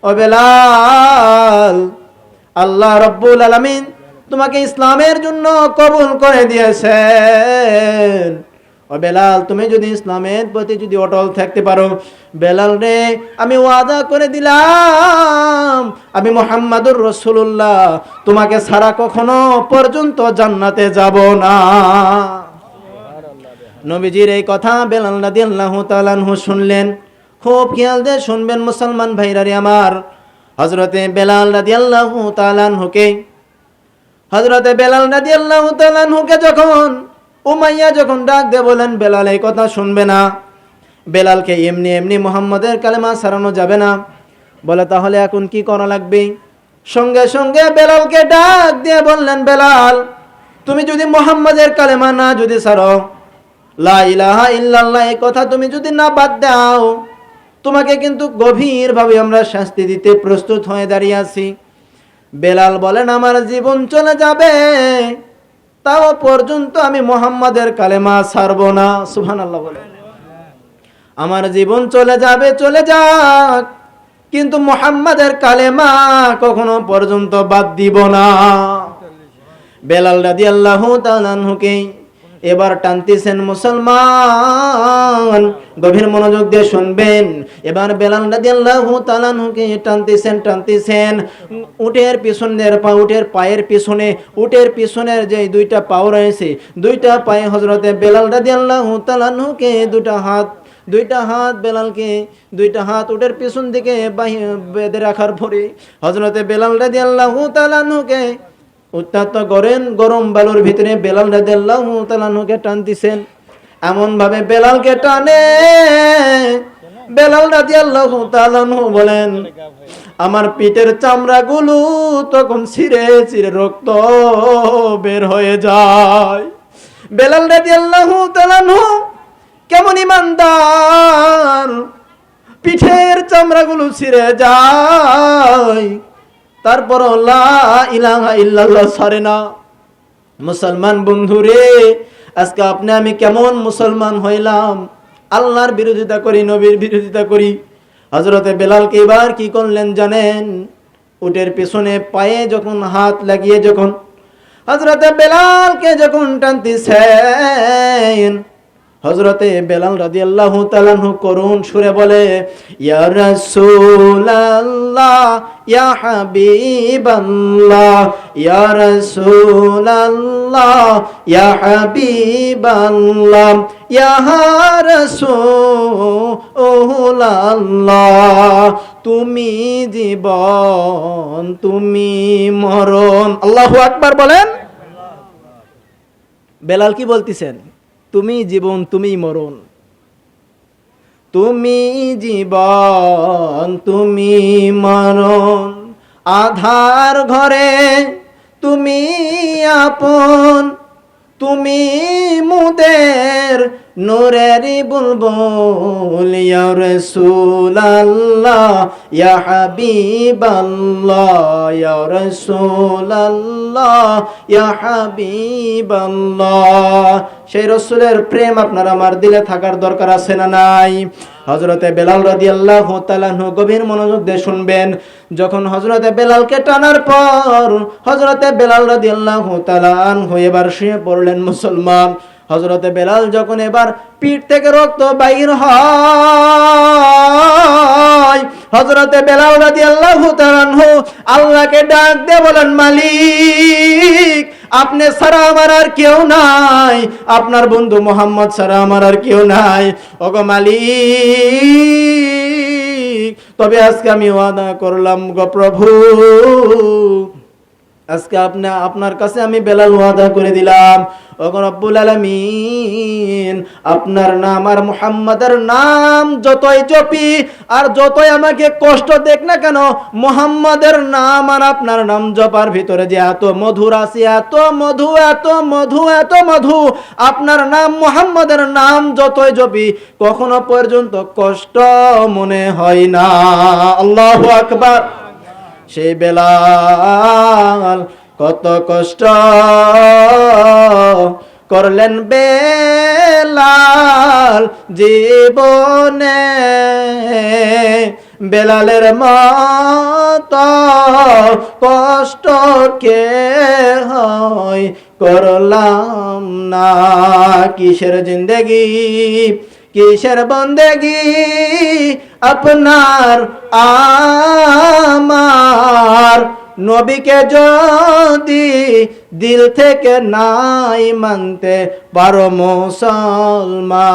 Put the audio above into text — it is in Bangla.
ও বেলাল, আল্লাহ রাব্বুল আলামিন তোমাকে ইসলামের জন্য কবুল করে দিয়েছেন। ও বেলাল, তুমি যদি ইসলামের প্রতি যদি অটল থাকতে পারো, বেলাল রে আমি ওয়াদা করে দিলাম আমি মুহাম্মাদুর রাসূলুল্লাহ তোমাকে ছাড়া কখনো পর্যন্ত জান্নাতে যাব না। নবীজির এই কথা বেলাল রাদিয়াল্লাহু তাআলা আনহু শুনলেন। খুব খেয়াল দিয়ে শুনবেন মুসলমান ভাইরা রে আমার, হযরতে বেলাল রাদিয়াল্লাহু তাআলা আনহুকে যখন উমাইয়া যখন ডাক দিয়ে বলেন বেলাল এই কথা শুনবে না, বেলালকে এমনি এমনি মুহাম্মাদের কালেমা ছাড়ানো যাবে না, বলে তাহলে এখন কি করা লাগবে? সঙ্গে সঙ্গে বেলালকে ডাক দিয়ে বললেন, বেলাল তুমি যদি মুহাম্মাদের কালেমা না যদি ছাড়ো, লা ইলাহা ইল্লাল্লাহ এই কথা তুমি যদি না বাদ দাও, তোমাকে কিন্তু গভীরভাবে আমরা শাস্তি দিতে প্রস্তুত হয়ে দাঁড়িয়ে আছি। বেলাল বলেন আমার জীবন চলে যাবে তাও পর্যন্ত আমি মুহাম্মাদের কালেমা ছাড়ব না। সুবহানাল্লাহ বলেন। আমার জীবন চলে যাবে, চলে যাক, কিন্তু মুহাম্মাদের কালেমা কখনো পর্যন্ত বাদ দিব না। বেলাল রাদিয়াল্লাহু তাআলা আনহুকে এবার টানতেছেন মুসলমান, গভীর মনোযোগ দিয়ে শুনবেন। এবার বেলাল রাদিয়াল্লাহু তাআলা আনহুকে টানতেছেন উটের পিছনের পা, উটের পায়ের পিছনে, উটের পিছনের যে দুইটা পাও রয়েছে, দুইটা পায়ে হযরতে বেলাল রাদিয়াল্লাহু তাআলা আনহুকে দুইটা হাত বেলালকে দুইটা হাত উটের পিছন দিকে বেঁধে রাখার পরে হযরতে বেলাল রাদিয়াল্লাহু তাআলা আনহুকে উত্তপ্ত গরম বালুর ভিতরে বেলাল রাদিয়াল্লাহু তাআলা আনহুকে টানতেছেন। এমন ভাবে বেলালকে টানে, বেলাল রাদিয়াল্লাহু তাআলা আনহু বলেন আমার পিঠের চামড়াগুলো তখন ছিঁড়ে ছিঁড়ে রক্ত বের হয়ে যায়। বেলাল রাদিয়াল্লাহু তাআলা আনহু কেমন ইমানদার, পিঠের চামড়াগুলো ছিঁড়ে যায়, তারপর লা ইলাহা ইল্লাল্লাহ ছাড়ে না। মুসলমান বন্ধুরে, আজকে আপনি আমি কেমন মুসলমান হইলাম? আল্লাহর বিরোধিতা করি, নবীর বিরোধিতা করি। হযরতে বেলালকে এবার কি করলেন জানেন? উটের পেছনে পায়ে যখন হাত লাগিয়ে যখন হযরতে বেলালকে যখন টানতেছেন, হযরতে বেলাল রাদিয়াল্লাহু তাআলা আনহু করুণ সুরে বলে ইয়া রাসূলুল্লাহ ইয়া হাবিবাল্লাহ, ইয়া রাসূলুল্লাহ ইয়া হাবিবাল্লাহ, ইয়া রাসূলুল্লাহ তুমি জীবন তুমি মরণ। আল্লাহু আকবার বলেন। বেলাল কি বলতেছেন? তুমি জীবন তুমি মরণ, তুমি জীবন তুমি মরণ, আধার ঘরে তুমি আপন, তুমি মুদের নূরেরই বুলবুল, ইয়া রাসূলুল্লাহ ইয়া হাবিবাল্লাহ, ইয়া রাসূলুল্লাহ ইয়া হাবিবাল্লাহ। সেই রাসূলের প্রেম আপনার আমার দিলে থাকার দরকার আছে না নাই? হযরতে বেলাল রাদিয়াল্লাহু তাআলা আনহু গভীর মনোযোগ দিয়ে শুনবেন। যখন হযরতে বেলালকে টানার পর হযরতে বেলাল রাদিয়াল্লাহু তাআলা আনহু এবার শুয়ে পড়লেন। মুসলমান, হযরতে বেলাল যখন এবার পিঠ থেকে রক্ত বাইর হয়, হযরতে বেলাল রাদিয়াল্লাহু তাআলা আনহু আল্লাহকে ডাক দিয়ে বলেন মালিক আপনি ছাড়া আমার আর কেউ নাই, আপনার বন্ধু মুহাম্মদ ছাড়া আমার আর কেউ নাই। ওগো মালিক, তবে আজকে আমি ওয়াদা করলাম গো প্রভু, আজকে আপনার কাছে আমি বেলাল ওয়াদা করে দিলাম, ওগো রব্বুল আলামিন আপনার নাম আর মুহাম্মাদের নাম যতই জপি আর যতই আমাকে কষ্ট দেখ না কেন, মুহাম্মাদের নাম আর আপনার নাম জপার ভিতরে যে এত মধুর আছে, এত মধু, এত মধু, এত মধু, আপনার নাম মুহাম্মাদের নাম যতই জপি কখনো পর্যন্ত কষ্ট মনে হয় না। আল্লাহু আকবার। সেই বেলাল কত কষ্ট করলেন বেলাল জীবনে, বেলালের মতো কষ্ট কে হয় করলাম না। কিসের জিন্দেগি কিসের বন্দেগি আপনার আমার, নবীকে যদি দিল থেকে নাই মানতে পারো মুসলমান।